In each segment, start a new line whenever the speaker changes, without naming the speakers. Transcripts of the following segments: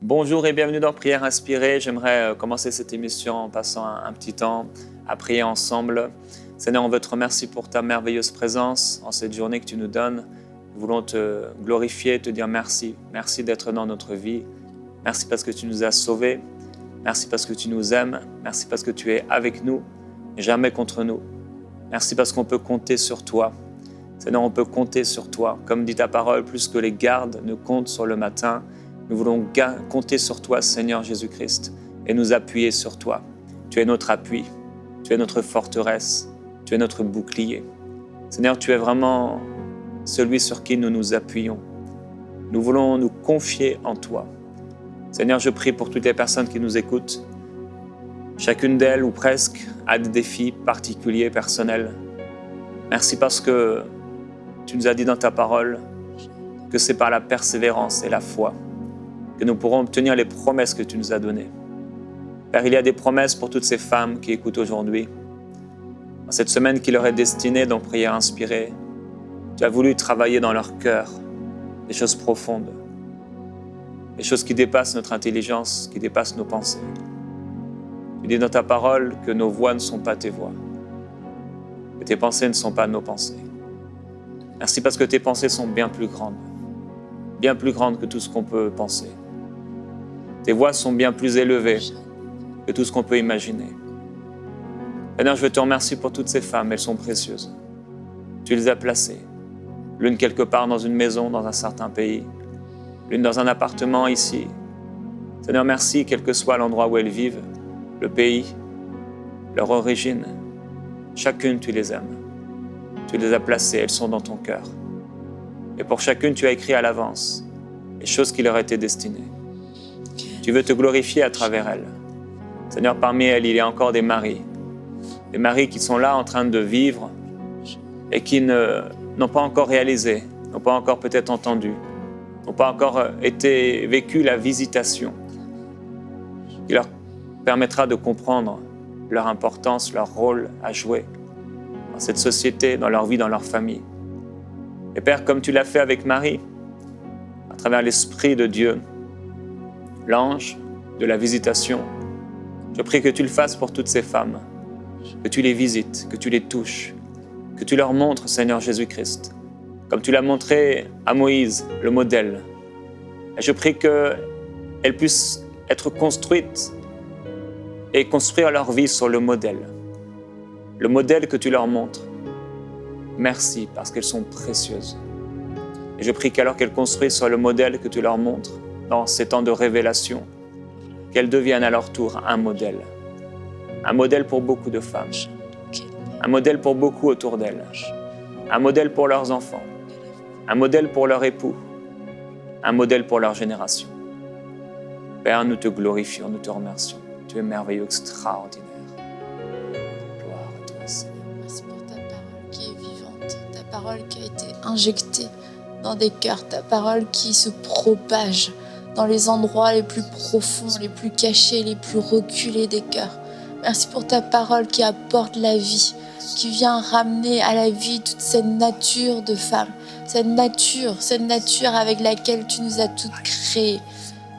Bonjour et bienvenue dans Prière Inspirée. J'aimerais commencer cette émission en passant un petit temps à prier ensemble. Seigneur, on veut te remercier pour ta merveilleuse présence en cette journée que tu nous donnes. Nous voulons te glorifier, te dire merci. Merci d'être dans notre vie. Merci parce que tu nous as sauvés. Merci parce que tu nous aimes. Merci parce que tu es avec nous, jamais contre nous. Merci parce qu'on peut compter sur toi. Seigneur, on peut compter sur toi. Comme dit ta parole, plus que les gardes ne comptent sur le matin, nous voulons compter sur toi, Seigneur Jésus-Christ, et nous appuyer sur toi. Tu es notre appui, tu es notre forteresse, tu es notre bouclier. Seigneur, tu es vraiment celui sur qui nous nous appuyons. Nous voulons nous confier en toi. Seigneur, je prie pour toutes les personnes qui nous écoutent. Chacune d'elles, ou presque, a des défis particuliers, personnels. Merci parce que tu nous as dit dans ta parole que c'est par la persévérance et la foi que nous pourrons obtenir les promesses que tu nous as données. Père, il y a des promesses pour toutes ces femmes qui écoutent aujourd'hui. Dans cette semaine qui leur est destinée dans Prière Inspirée, tu as voulu travailler dans leur cœur des choses profondes, des choses qui dépassent notre intelligence, qui dépassent nos pensées. Tu dis dans ta parole que nos voix ne sont pas tes voix, que tes pensées ne sont pas nos pensées. Merci parce que tes pensées sont bien plus grandes que tout ce qu'on peut penser. Tes voix sont bien plus élevées que tout ce qu'on peut imaginer. Seigneur, je veux te remercier pour toutes ces femmes, elles sont précieuses. Tu les as placées, l'une quelque part dans une maison, dans un certain pays, l'une dans un appartement ici. Seigneur, merci, quel que soit l'endroit où elles vivent, le pays, leur origine. Chacune, tu les aimes. Tu les as placées, elles sont dans ton cœur. Et pour chacune, tu as écrit à l'avance les choses qui leur étaient destinées. Tu veux te glorifier à travers elles. Seigneur, parmi elles, il y a encore des maris qui sont là en train de vivre et qui n'ont pas encore réalisé, n'ont pas encore peut-être entendu, n'ont pas encore vécu la visitation qui leur permettra de comprendre leur importance, leur rôle à jouer dans cette société, dans leur vie, dans leur famille. Et Père, comme tu l'as fait avec Marie, à travers l'Esprit de Dieu, l'ange de la visitation, je prie que tu le fasses pour toutes ces femmes, que tu les visites, que tu les touches, que tu leur montres, Seigneur Jésus-Christ, comme tu l'as montré à Moïse, le modèle. Et je prie qu'elles puissent être construites et construire leur vie sur le modèle que tu leur montres. Merci parce qu'elles sont précieuses. Et je prie qu'alors qu'elles construisent sur le modèle que tu leur montres, dans ces temps de révélation, qu'elles deviennent à leur tour un modèle pour beaucoup de femmes, un modèle pour beaucoup autour d'elles, un modèle pour leurs enfants, un modèle pour leur époux, un modèle pour leur génération. Père, nous te glorifions, nous te remercions. Tu es merveilleux, extraordinaire. Gloire à toi, Seigneur.
Merci pour ta parole qui est vivante, ta parole qui a été injectée dans des cœurs, ta parole qui se propage dans les endroits les plus profonds, les plus cachés, les plus reculés des cœurs. Merci pour ta parole qui apporte la vie, qui vient ramener à la vie toute cette nature de femme, cette nature avec laquelle tu nous as toutes créées.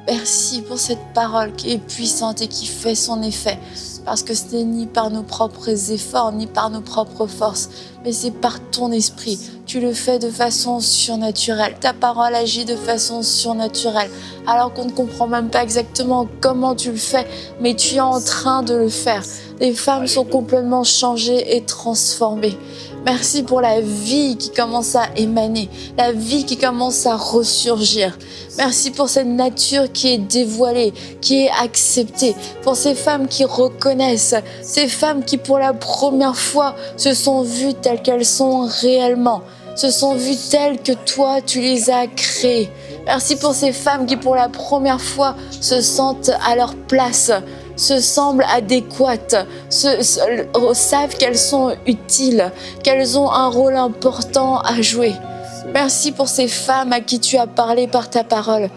Merci pour cette parole qui est puissante et qui fait son effet. Parce que ce n'est ni par nos propres efforts, ni par nos propres forces, mais c'est par ton esprit. Tu le fais de façon surnaturelle. Ta parole agit de façon surnaturelle. Alors qu'on ne comprend même pas exactement comment tu le fais, mais tu es en train de le faire. Les femmes sont complètement changées et transformées. Merci pour la vie qui commence à émaner, la vie qui commence à ressurgir. Merci pour cette nature qui est dévoilée, qui est acceptée. Pour ces femmes qui reconnaissent, ces femmes qui pour la première fois se sont vues telles qu'elles sont réellement, se sont vues telles que toi tu les as créées. Merci pour ces femmes qui pour la première fois se sentent à leur place, se semblent adéquates, savent qu'elles sont utiles, qu'elles ont un rôle important à jouer. Merci pour ces femmes à qui tu as parlé par ta parole.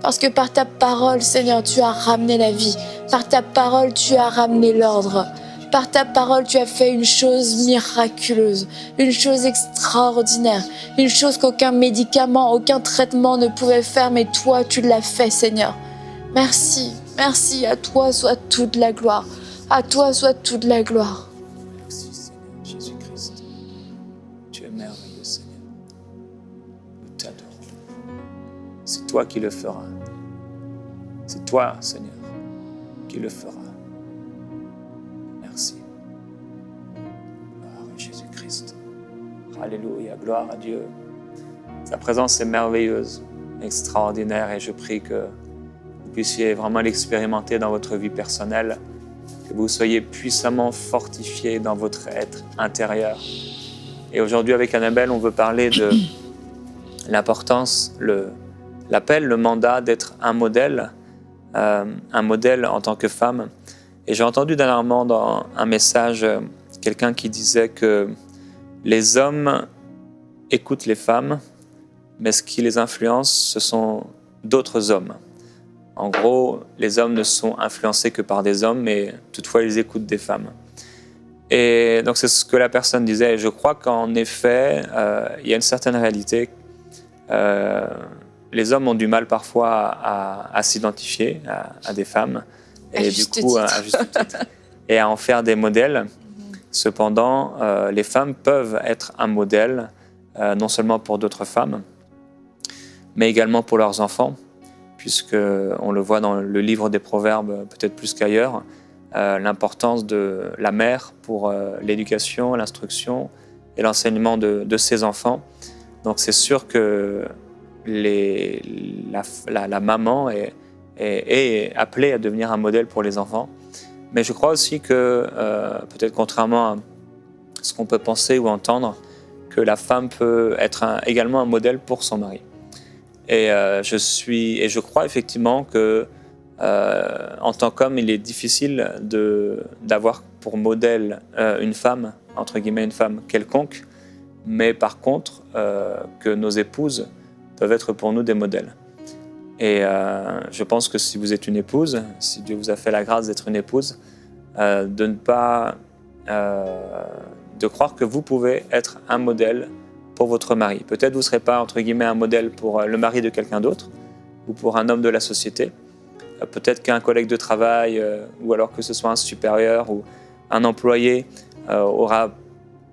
Parce que par ta parole, Seigneur, tu as ramené la vie. Par ta parole, tu as ramené l'ordre. Par ta parole, tu as fait une chose miraculeuse, une chose extraordinaire, une chose qu'aucun médicament, aucun traitement ne pouvait faire, mais toi, tu l'as fait, Seigneur. Merci, merci, à toi soit toute la gloire. À toi soit toute la gloire.
Merci Seigneur Jésus-Christ. Tu es merveilleux Seigneur. Nous t'adorons. C'est toi qui le feras. C'est toi Seigneur qui le fera. Merci. Gloire à Jésus-Christ. Alléluia, gloire à Dieu. Sa présence est merveilleuse, extraordinaire, et je prie que vous puissiez vraiment l'expérimenter dans votre vie personnelle, que vous soyez puissamment fortifiés dans votre être intérieur. Et aujourd'hui, avec Annabelle, on veut parler de l'importance, l'appel, le mandat d'être un modèle en tant que femme. Et j'ai entendu dernièrement dans un message quelqu'un qui disait que les hommes écoutent les femmes, mais ce qui les influence, ce sont d'autres hommes. En gros, les hommes ne sont influencés que par des hommes, mais toutefois, ils écoutent des femmes. Et donc, c'est ce que la personne disait. Et je crois qu'en effet, il y a une certaine réalité. Les hommes ont du mal parfois à s'identifier à des femmes, et du coup, à juste titre, et à en faire des modèles. Cependant, les femmes peuvent être un modèle, non seulement pour d'autres femmes, mais également pour leurs enfants, puisqu'on le voit dans le livre des Proverbes, peut-être plus qu'ailleurs, l'importance de la mère pour l'éducation, l'instruction et l'enseignement de ses enfants. Donc c'est sûr que la maman est appelée à devenir un modèle pour les enfants. Mais je crois aussi que, peut-être contrairement à ce qu'on peut penser ou entendre, que la femme peut être également un modèle pour son mari. Et je crois effectivement que, en tant qu'homme, il est difficile d'avoir pour modèle une femme, entre guillemets une femme quelconque, mais par contre, que nos épouses peuvent être pour nous des modèles. Et je pense que si vous êtes une épouse, si Dieu vous a fait la grâce d'être une épouse, de ne pas de croire que vous pouvez être un modèle pour votre mari. Peut-être vous ne serez pas, entre guillemets, un modèle pour le mari de quelqu'un d'autre ou pour un homme de la société. Peut-être qu'un collègue de travail ou alors que ce soit un supérieur ou un employé aura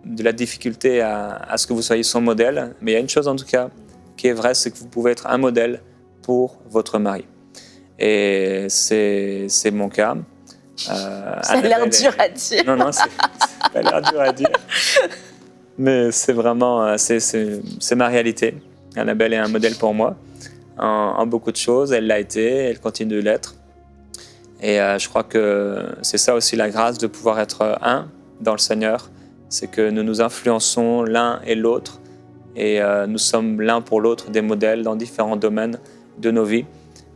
de la difficulté à ce que vous soyez son modèle. Mais il y a une chose en tout cas qui est vraie, c'est que vous pouvez être un modèle pour votre mari. Et c'est mon cas.
Ça a l'air dur à dire.
Non, ça a l'air dur à dire. Mais c'est vraiment, c'est ma réalité. Annabelle est un modèle pour moi en beaucoup de choses. Elle l'a été, elle continue de l'être. Et je crois que c'est ça aussi la grâce de pouvoir être un dans le Seigneur. C'est que nous nous influençons l'un et l'autre. Et nous sommes l'un pour l'autre des modèles dans différents domaines de nos vies.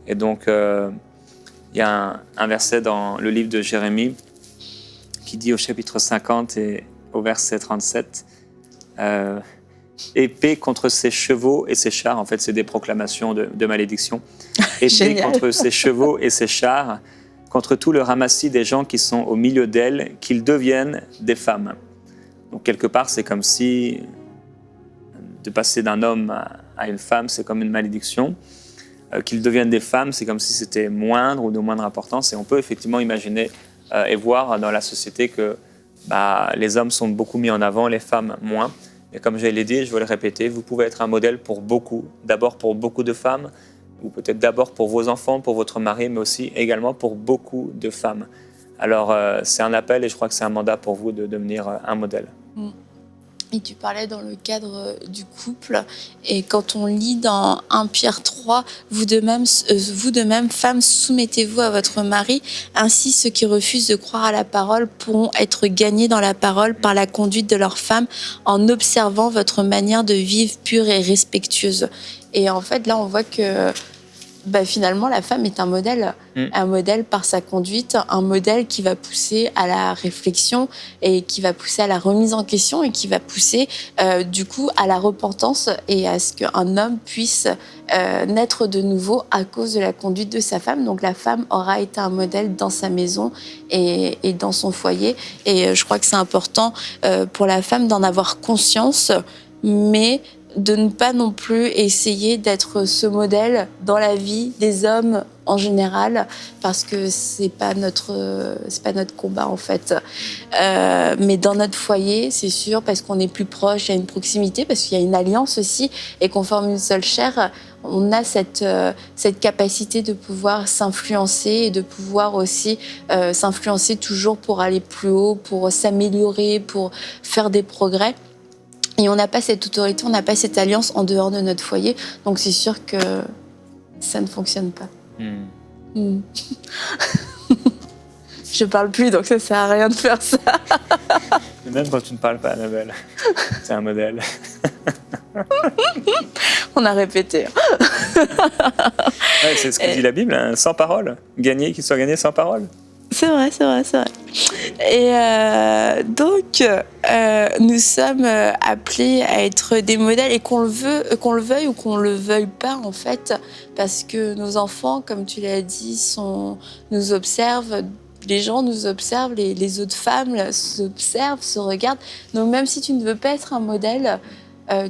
Et donc, il y a un verset dans le livre de Jérémie qui dit au chapitre 50 et au verset 37, épée contre ses chevaux et ses chars. En fait, c'est des proclamations de malédiction. Épée contre ses chevaux et ses chars, contre tout le ramassis des gens qui sont au milieu d'elles, qu'ils deviennent des femmes. Donc, quelque part, c'est comme si de passer d'un homme à une femme, c'est comme une malédiction. Qu'ils deviennent des femmes, c'est comme si c'était moindre ou de moindre importance. Et on peut effectivement imaginer et voir dans la société que les hommes sont beaucoup mis en avant, les femmes moins. Et comme je l'ai dit, je veux le répéter, vous pouvez être un modèle pour beaucoup. D'abord pour beaucoup de femmes, ou peut-être d'abord pour vos enfants, pour votre mari, mais aussi également pour beaucoup de femmes. Alors c'est un appel et je crois que c'est un mandat pour vous de devenir un modèle.
Et tu parlais dans le cadre du couple, et quand on lit dans 1 Pierre 3, vous de même, femmes, soumettez-vous à votre mari, ainsi ceux qui refusent de croire à la parole pourront être gagnés dans la parole par la conduite de leur femme en observant votre manière de vivre pure et respectueuse. Et en fait, là, on voit que finalement, la femme est un modèle par sa conduite, un modèle qui va pousser à la réflexion et qui va pousser à la remise en question et qui va pousser du coup à la repentance et à ce qu'un homme puisse naître de nouveau à cause de la conduite de sa femme. Donc la femme aura été un modèle dans sa maison et dans son foyer. Et je crois que c'est important pour la femme d'en avoir conscience, mais de ne pas non plus essayer d'être ce modèle dans la vie des hommes en général, parce que c'est pas notre combat en fait. Mais dans notre foyer, c'est sûr, parce qu'on est plus proche, il y a une proximité, parce qu'il y a une alliance aussi, et qu'on forme une seule chair, on a cette capacité de pouvoir s'influencer et de pouvoir aussi s'influencer toujours pour aller plus haut, pour s'améliorer, pour faire des progrès. Et on n'a pas cette autorité, on n'a pas cette alliance en dehors de notre foyer. Donc c'est sûr que ça ne fonctionne pas. Je parle plus, donc ça sert à rien de faire ça.
Même quand tu ne parles pas, Annabelle, c'est un modèle.
On a répété.
Ouais, c'est ce que dit la Bible, hein, sans parole. Gagner, qu'il soit gagné sans parole.
C'est vrai. Et donc, nous sommes appelés à être des modèles, et qu'on le veuille ou qu'on le veuille pas, en fait, parce que nos enfants, comme tu l'as dit, nous observent. Les gens nous observent, les autres femmes s'observent, se regardent. Donc, même si tu ne veux pas être un modèle,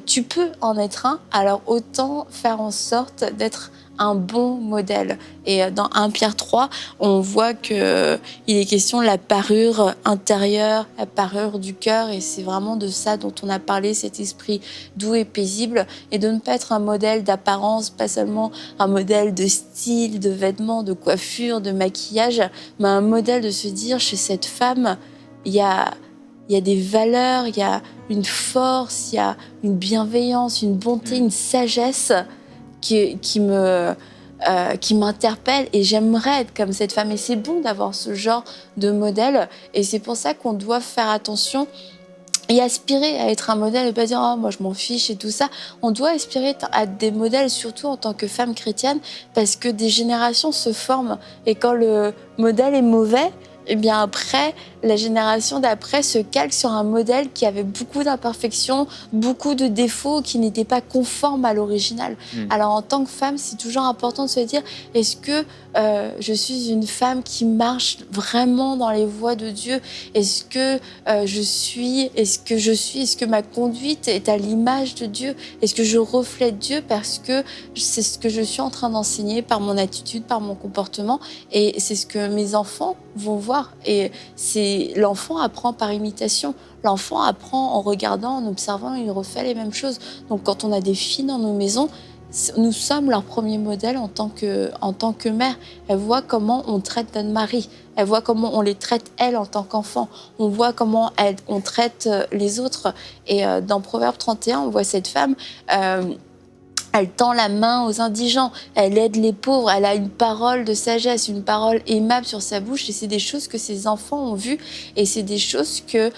tu peux en être un. Alors, autant faire en sorte d'être un bon modèle. Et dans 1 Pierre 3, on voit qu'il est question de la parure intérieure, la parure du cœur, et c'est vraiment de ça dont on a parlé, cet esprit doux et paisible, et de ne pas être un modèle d'apparence, pas seulement un modèle de style, de vêtements, de coiffure, de maquillage, mais un modèle de se dire, chez cette femme, il y a des valeurs, il y a une force, il y a une bienveillance, une bonté, une sagesse qui m'interpelle, et j'aimerais être comme cette femme. Et c'est bon d'avoir ce genre de modèle, et c'est pour ça qu'on doit faire attention et aspirer à être un modèle, et pas dire « oh, moi je m'en fiche » et tout ça. On doit aspirer à des modèles, surtout en tant que femme chrétienne, parce que des générations se forment, et quand le modèle est mauvais, et bien après, la génération d'après se calque sur un modèle qui avait beaucoup d'imperfections, beaucoup de défauts, qui n'étaient pas conformes à l'original. Alors en tant que femme, c'est toujours important de se dire, est-ce que je suis une femme qui marche vraiment dans les voies de Dieu? Est-ce que ma conduite est à l'image de Dieu? Est-ce que je reflète Dieu? Parce que c'est ce que je suis en train d'enseigner par mon attitude, par mon comportement, et c'est ce que mes enfants vont voir. Et l'enfant apprend par imitation. L'enfant apprend en regardant, en observant, il refait les mêmes choses. Donc quand on a des filles dans nos maisons, nous sommes leur premier modèle en tant que mère. Elles voient comment on traite notre mari. Elles voient comment on les traite, elles, en tant qu'enfants. On voit comment on traite les autres. Et dans Proverbe 31, on voit cette femme... elle tend la main aux indigents, elle aide les pauvres, elle a une parole de sagesse, une parole aimable sur sa bouche, et c'est des choses que ses enfants ont vues, et c'est des choses que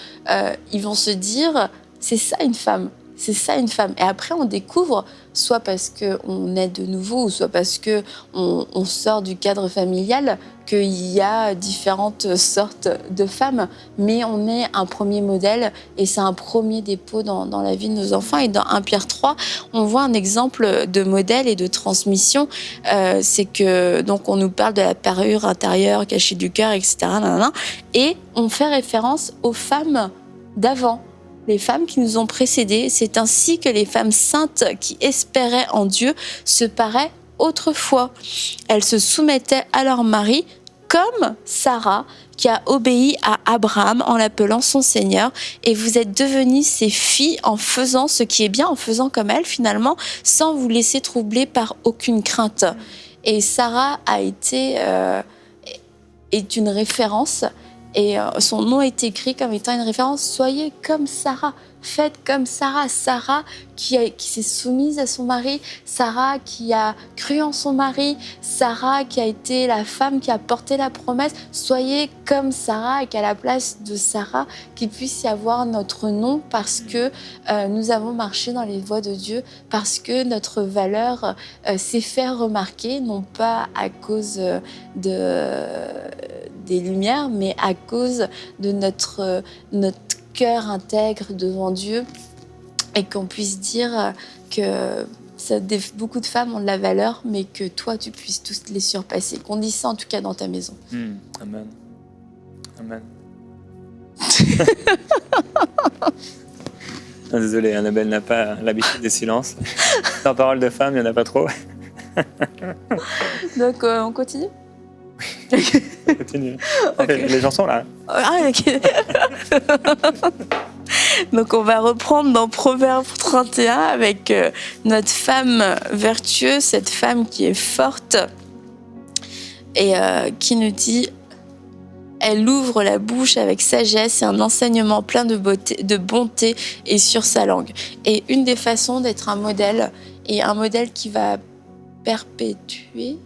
ils vont se dire, c'est ça une femme. C'est ça une femme. Et après, on découvre, soit parce qu'on est de nouveau, ou soit parce qu'on sort du cadre familial, qu'il y a différentes sortes de femmes. Mais on est un premier modèle, et c'est un premier dépôt dans la vie de nos enfants. Et dans 1 Pierre 3, on voit un exemple de modèle et de transmission. C'est que, donc, on nous parle de la parure intérieure, cachée du cœur, etc. Et on fait référence aux femmes d'avant. Les femmes qui nous ont précédées, c'est ainsi que les femmes saintes qui espéraient en Dieu se paraient autrefois. Elles se soumettaient à leur mari, comme Sarah, qui a obéi à Abraham en l'appelant son Seigneur. Et vous êtes devenues ses filles en faisant ce qui est bien, en faisant comme elle finalement, sans vous laisser troubler par aucune crainte. Et Sarah est une référence. Et son nom est écrit comme étant une référence. Soyez comme Sarah, faites comme Sarah. Sarah qui s'est soumise à son mari, Sarah qui a cru en son mari, Sarah qui a été la femme qui a porté la promesse. Soyez comme Sarah, et qu'à la place de Sarah, qu'il puisse y avoir notre nom, parce que nous avons marché dans les voies de Dieu, parce que notre valeur s'est fait remarquer, non pas à cause des lumières, mais à cause de notre cœur intègre devant Dieu, et qu'on puisse dire que beaucoup de femmes ont de la valeur, mais que toi, tu puisses tous les surpasser. Qu'on dise ça en tout cas dans ta maison.
Amen. Amen. Désolé, Annabelle n'a pas l'habitude des silences. Dans Parole de femme, il n'y en a pas trop.
Donc, on continue.
On continue.
Ok.
Les gens sont là.
Ah, ok. Donc, on va reprendre dans Proverbe 31 avec notre femme vertueuse, cette femme qui est forte et qui nous dit: elle ouvre la bouche avec sagesse et un enseignement plein de bonté est sur sa langue. Et une des façons d'être un modèle, et un modèle qui va perpétuer,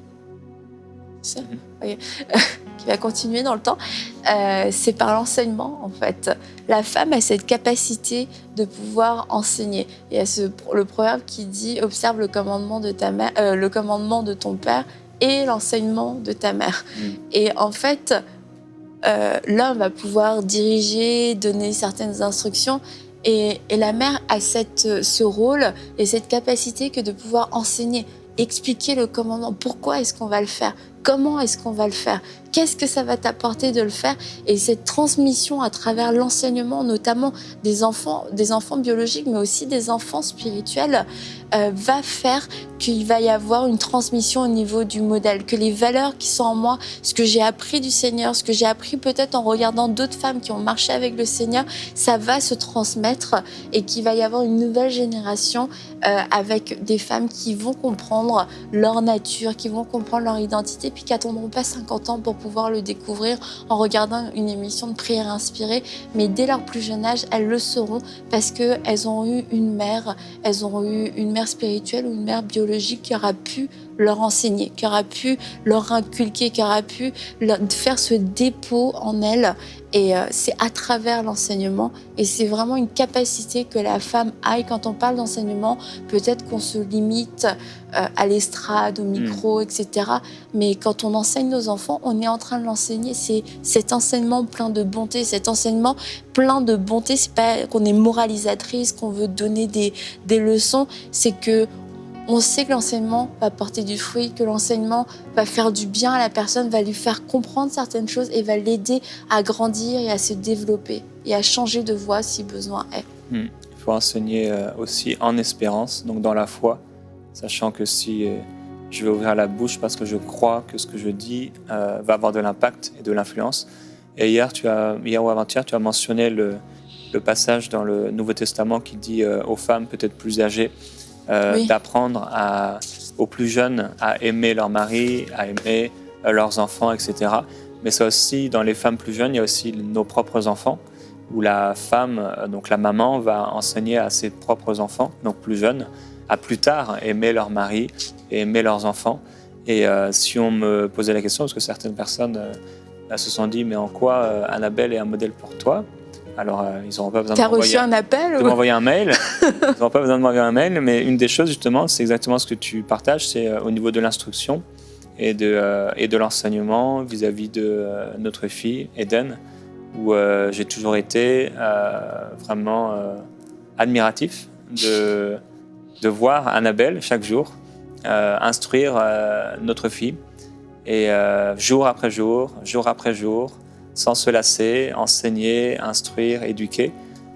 ça, okay. Qui va continuer dans le temps, c'est par l'enseignement en fait. La femme a cette capacité de pouvoir enseigner. Il y a le proverbe qui dit: observe le commandement de ta mère, le commandement de ton père et l'enseignement de ta mère. Et en fait, l'homme va pouvoir diriger, donner certaines instructions, et la mère a ce rôle et cette capacité que de pouvoir enseigner, expliquer le commandement. Pourquoi est-ce qu'on va le faire? Comment est-ce qu'on va le faire? Qu'est-ce que ça va t'apporter de le faire? Et cette transmission à travers l'enseignement, notamment des enfants biologiques, mais aussi des enfants spirituels, va faire qu'il va y avoir une transmission au niveau du modèle, que les valeurs qui sont en moi, ce que j'ai appris du Seigneur, ce que j'ai appris peut-être en regardant d'autres femmes qui ont marché avec le Seigneur, ça va se transmettre et qu'il va y avoir une nouvelle génération avec des femmes qui vont comprendre leur nature, qui vont comprendre leur identité, puis qui n'attendront pas 50 ans pour pouvoir le découvrir en regardant une émission de prière inspirée, mais dès leur plus jeune âge, elles le sauront parce qu'elles ont eu une mère spirituelle ou une mère biologique qui aura pu leur enseigner, qui aura pu leur inculquer, qui aura pu faire ce dépôt en elles. Et c'est à travers l'enseignement. Et c'est vraiment une capacité que la femme a. Et quand on parle d'enseignement, peut-être qu'on se limite à l'estrade, au micro, etc. Mais quand on enseigne nos enfants, on est en train de l'enseigner. C'est cet enseignement plein de bonté, cet enseignement plein de bonté. C'est pas qu'on est moralisatrice, qu'on veut donner des leçons. C'est que on sait que l'enseignement va porter du fruit, que l'enseignement va faire du bien à la personne, va lui faire comprendre certaines choses et va l'aider à grandir et à se développer et à changer de voie si besoin est.
Il faut enseigner aussi en espérance, donc dans la foi, sachant que si je vais ouvrir la bouche parce que je crois que ce que je dis va avoir de l'impact et de l'influence. Et hier ou avant-hier, tu as mentionné le passage dans le Nouveau Testament qui dit aux femmes peut-être plus âgées, oui, d'apprendre aux plus jeunes à aimer leur mari, à aimer leurs enfants, etc. Mais ça aussi, dans les femmes plus jeunes, il y a aussi nos propres enfants, où la femme, donc la maman, va enseigner à ses propres enfants, donc plus jeunes, à plus tard aimer leur mari et aimer leurs enfants. Et si on me posait la question, parce que certaines personnes se sont dit, mais en quoi Annabelle est un modèle pour toi? Alors, ils n'auront pas besoin de m'envoyer un mail. Ils n'auront pas besoin de m'envoyer un mail, mais une des choses, justement, c'est exactement ce que tu partages, c'est au niveau de l'instruction et de l'enseignement vis-à-vis de notre fille, Eden, où j'ai toujours été vraiment admiratif de voir Annabelle, chaque jour, instruire notre fille, et jour après jour, sans se lasser, enseigner, instruire, éduquer.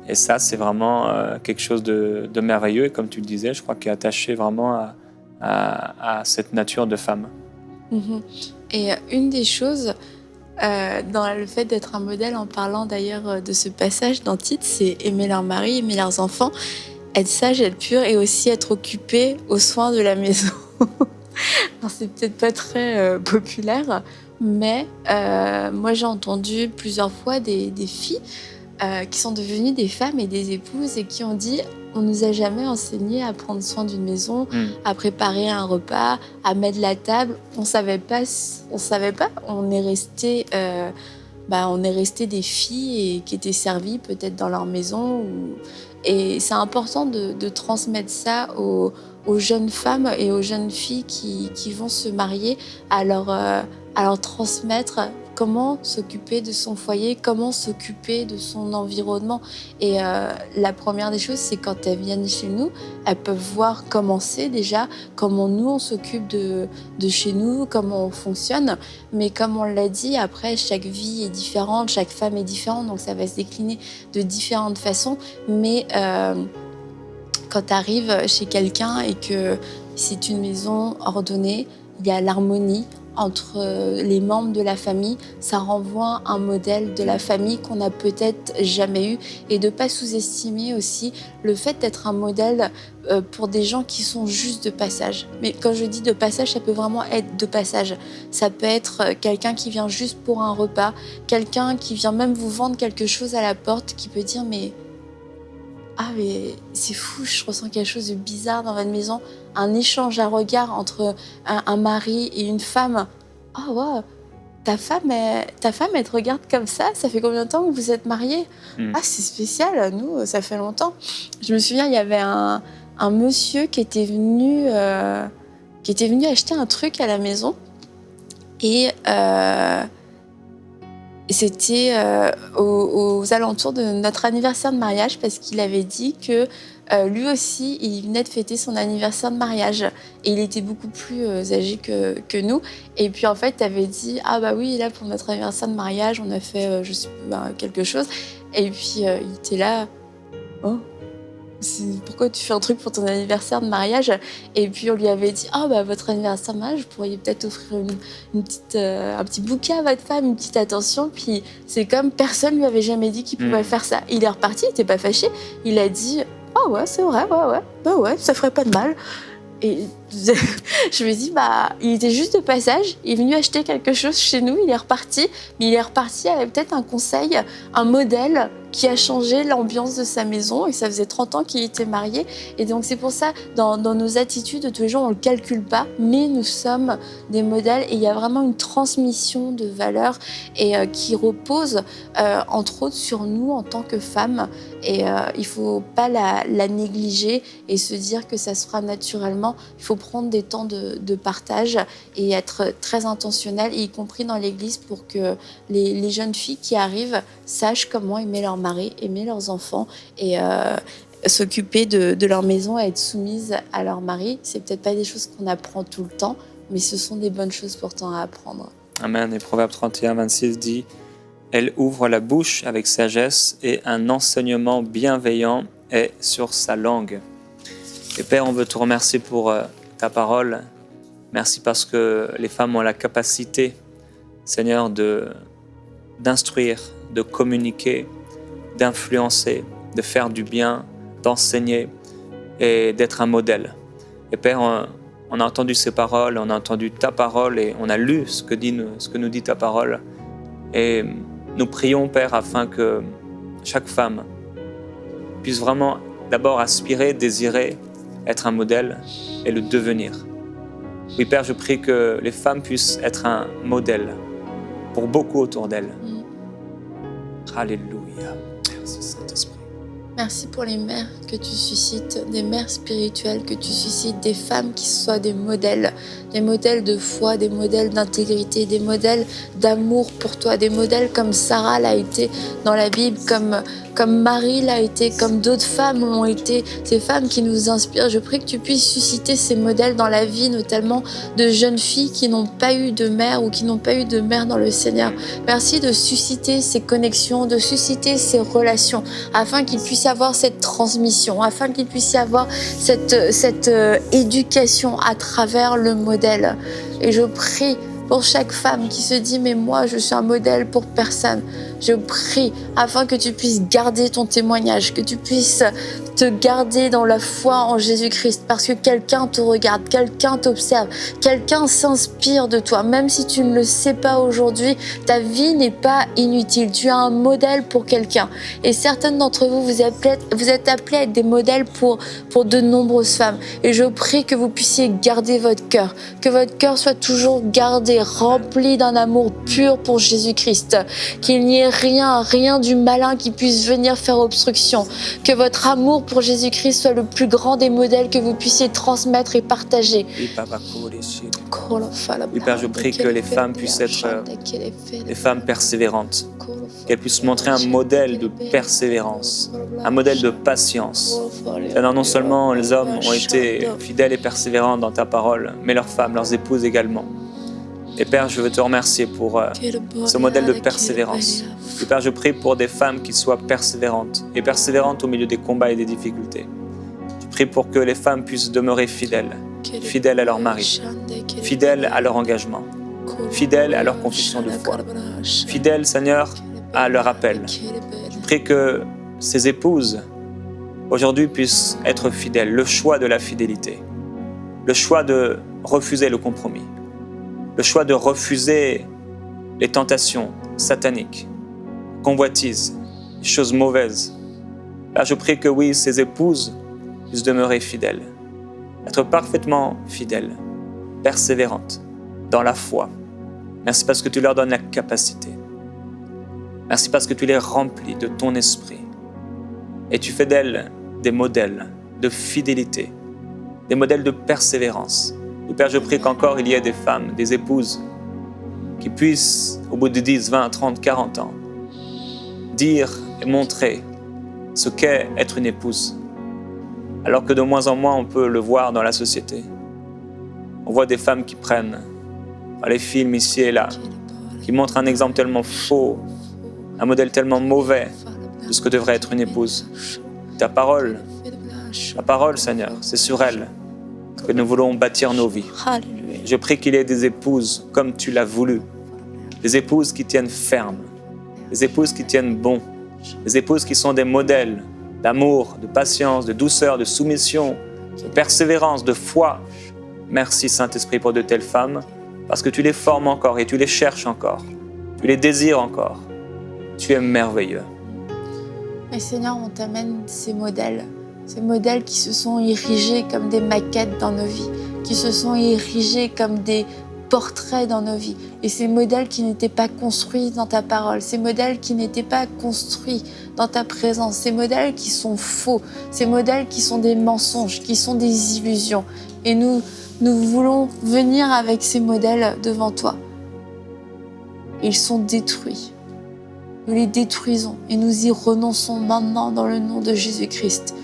Et ça, c'est vraiment quelque chose de merveilleux. Et comme tu le disais, je crois qu'il est attaché vraiment à cette nature de femme.
Et une des choses, dans le fait d'être un modèle, en parlant d'ailleurs de ce passage dans Tite, c'est aimer leur mari, aimer leurs enfants, être sage, être pur et aussi être occupé aux soins de la maison. Alors, c'est peut-être pas très populaire, mais moi j'ai entendu plusieurs fois des filles qui sont devenues des femmes et des épouses et qui ont dit: on nous a jamais enseigné à prendre soin d'une maison, à préparer un repas, à mettre la table. On savait pas. On est resté des filles et qui étaient servies peut-être dans leur maison. Et c'est important de transmettre ça aux jeunes femmes et aux jeunes filles qui vont se marier, à leur transmettre comment s'occuper de son foyer, comment s'occuper de son environnement. Et la première des choses, c'est quand elles viennent chez nous, elles peuvent voir comment c'est déjà, comment nous on s'occupe de chez nous, comment on fonctionne. Mais comme on l'a dit, après, chaque vie est différente, chaque femme est différente, donc ça va se décliner de différentes façons. Mais quand tu arrives chez quelqu'un et que c'est une maison ordonnée, il y a l'harmonie entre les membres de la famille, ça renvoie un modèle de la famille qu'on n'a peut-être jamais eu, et de ne pas sous-estimer aussi le fait d'être un modèle pour des gens qui sont juste de passage. Mais quand je dis de passage, ça peut vraiment être de passage. Ça peut être quelqu'un qui vient juste pour un repas, quelqu'un qui vient même vous vendre quelque chose à la porte, qui peut dire mais c'est fou, je ressens quelque chose de bizarre dans votre maison. Un échange à regard entre un mari et une femme. Ah ouais, ta femme, elle te regarde comme ça fait combien de temps que vous êtes mariés? Ah, c'est spécial, nous, ça fait longtemps. Je me souviens, il y avait un monsieur qui était venu acheter un truc à la maison. Et c'était aux alentours de notre anniversaire de mariage, parce qu'il avait dit que lui aussi, il venait de fêter son anniversaire de mariage. Et il était beaucoup plus âgé que nous. Et puis en fait, tu avais dit « Ah bah oui, là pour notre anniversaire de mariage, on a fait je sais pas, quelque chose. » Et puis il était là « Oh, pourquoi tu fais un truc pour ton anniversaire de mariage ?» Et puis on lui avait dit « Ah bah votre anniversaire de mariage, vous pourriez peut-être offrir un petit bouquet à votre femme, une petite attention. » Puis c'est comme personne lui avait jamais dit qu'il pouvait faire ça. Il est reparti, il était pas fâché. Il a dit « Ah ouais, c'est vrai, ouais, bah ouais, ça ferait pas de mal. » Et je me dis, il était juste de passage, il est venu acheter quelque chose chez nous, il est reparti, mais il est reparti avec peut-être un conseil, un modèle qui a changé l'ambiance de sa maison, et ça faisait 30 ans qu'il était marié. Et donc c'est pour ça, dans nos attitudes de tous les jours, on ne le calcule pas, mais nous sommes des modèles, et il y a vraiment une transmission de valeurs et qui repose entre autres sur nous en tant que femmes, et il ne faut pas la négliger et se dire que ça se fera naturellement. Il faut prendre des temps de partage et être très intentionnel, y compris dans l'église, pour que les jeunes filles qui arrivent sachent comment aimer leur mari, aimer leurs enfants et s'occuper de leur maison et être soumises à leur mari. C'est peut-être pas des choses qu'on apprend tout le temps, mais ce sont des bonnes choses pourtant à apprendre.
Amen. Et Proverbe 31, 26 dit « Elle ouvre la bouche avec sagesse et un enseignement bienveillant est sur sa langue. » Et Père, on veut te remercier pour ta parole. Merci parce que les femmes ont la capacité, Seigneur, d'instruire, de communiquer, d'influencer, de faire du bien, d'enseigner et d'être un modèle. Et Père, on a entendu ces paroles, on a entendu ta parole et on a lu ce que nous dit ta parole. Et nous prions, Père, afin que chaque femme puisse vraiment d'abord aspirer, désirer être un modèle et le devenir. Oui, Père, je prie que les femmes puissent être un modèle pour beaucoup autour d'elles. Alléluia. Merci, Saint-Esprit.
Merci pour les mères que tu suscites, des mères spirituelles que tu suscites, des femmes qui soient des modèles de foi, des modèles d'intégrité, des modèles d'amour pour toi, des modèles comme Sarah l'a été dans la Bible, comme Marie l'a été, comme d'autres femmes l'ont été, ces femmes qui nous inspirent. Je prie que tu puisses susciter ces modèles dans la vie, notamment de jeunes filles qui n'ont pas eu de mère ou qui n'ont pas eu de mère dans le Seigneur. Merci de susciter ces connexions, de susciter ces relations, afin qu'ils puissent avoir cette transmission, afin qu'il puisse y avoir cette éducation à travers le modèle. Et je prie pour chaque femme qui se dit « mais moi, je suis un modèle pour personne ». Je prie afin que tu puisses garder ton témoignage, que tu puisses te garder dans la foi en Jésus-Christ, parce que quelqu'un te regarde, quelqu'un t'observe, quelqu'un s'inspire de toi. Même si tu ne le sais pas aujourd'hui, ta vie n'est pas inutile. Tu as un modèle pour quelqu'un. Et certaines d'entre vous, vous êtes appelés à être des modèles pour de nombreuses femmes. Et je prie que vous puissiez garder votre cœur, que votre cœur soit toujours gardé, rempli d'un amour pur pour Jésus-Christ, qu'il n'y ait rien du malin qui puisse venir faire obstruction, que votre amour pour Jésus-Christ soit le plus grand des modèles que vous puissiez transmettre et partager.
Oui, Père, je prie que les femmes puissent être des femmes persévérantes, qu'elles puissent montrer un modèle de persévérance, un modèle de patience. Seigneur, non seulement les hommes ont été fidèles et persévérants dans ta parole, mais leurs femmes, leurs épouses également. Et Père, je veux te remercier pour ce modèle de persévérance. Et Père, je prie pour des femmes qui soient persévérantes, et persévérantes au milieu des combats et des difficultés. Je prie pour que les femmes puissent demeurer fidèles, fidèles à leur mari, fidèles à leur engagement, fidèles à leur confession de foi, fidèles, Seigneur, à leur appel. Je prie que ces épouses, aujourd'hui, puissent être fidèles, le choix de la fidélité, le choix de refuser le compromis, le choix de refuser les tentations sataniques, convoitises, les choses mauvaises. Là, je prie que oui, ces épouses puissent demeurer fidèles, être parfaitement fidèles, persévérantes dans la foi. Merci parce que tu leur donnes la capacité. Merci parce que tu les remplis de ton esprit. Et tu fais d'elles des modèles de fidélité, des modèles de persévérance. Et Père, je prie qu'encore il y ait des femmes, des épouses qui puissent, au bout de 10, 20, 30, 40 ans, dire et montrer ce qu'est être une épouse. Alors que de moins en moins, on peut le voir dans la société. On voit des femmes qui prennent dans les films ici et là, qui montrent un exemple tellement faux, un modèle tellement mauvais de ce que devrait être une épouse. Ta parole, Seigneur, c'est sur elle que nous voulons bâtir nos vies. Je prie qu'il y ait des épouses comme tu l'as voulu, des épouses qui tiennent ferme, des épouses qui tiennent bon, des épouses qui sont des modèles d'amour, de patience, de douceur, de soumission, de persévérance, de foi. Merci Saint-Esprit pour de telles femmes, parce que tu les formes encore et tu les cherches encore, tu les désires encore. Tu es merveilleux.
Mais Seigneur, on t'amène ces modèles qui se sont érigés comme des maquettes dans nos vies, qui se sont érigés comme des portraits dans nos vies. Et ces modèles qui n'étaient pas construits dans ta parole, ces modèles qui n'étaient pas construits dans ta présence, ces modèles qui sont faux, ces modèles qui sont des mensonges, qui sont des illusions. Et nous voulons venir avec ces modèles devant toi. Ils sont détruits. Nous les détruisons et nous y renonçons maintenant dans le nom de Jésus-Christ.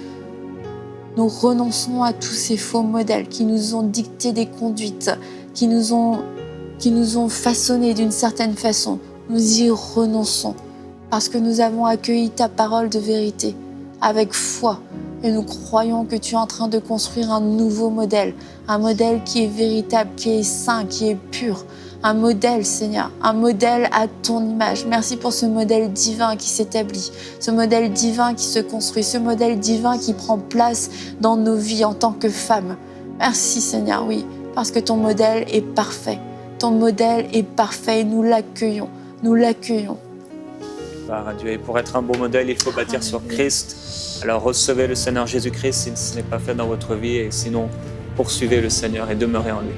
Nous renonçons à tous ces faux modèles qui nous ont dicté des conduites, qui nous ont façonnés d'une certaine façon. Nous y renonçons parce que nous avons accueilli ta parole de vérité avec foi et nous croyons que tu es en train de construire un nouveau modèle, un modèle qui est véritable, qui est saint, qui est pur, un modèle, Seigneur, un modèle à ton image. Merci pour ce modèle divin qui s'établit, ce modèle divin qui se construit, ce modèle divin qui prend place dans nos vies en tant que femmes. Merci, Seigneur, oui, parce que ton modèle est parfait. Ton modèle est parfait et nous l'accueillons. Nous l'accueillons.
Gloire à Dieu. Et pour être un bon modèle, il faut bâtir sur Christ. Alors recevez le Seigneur Jésus-Christ si ce n'est pas fait dans votre vie et sinon poursuivez le Seigneur et demeurez en lui.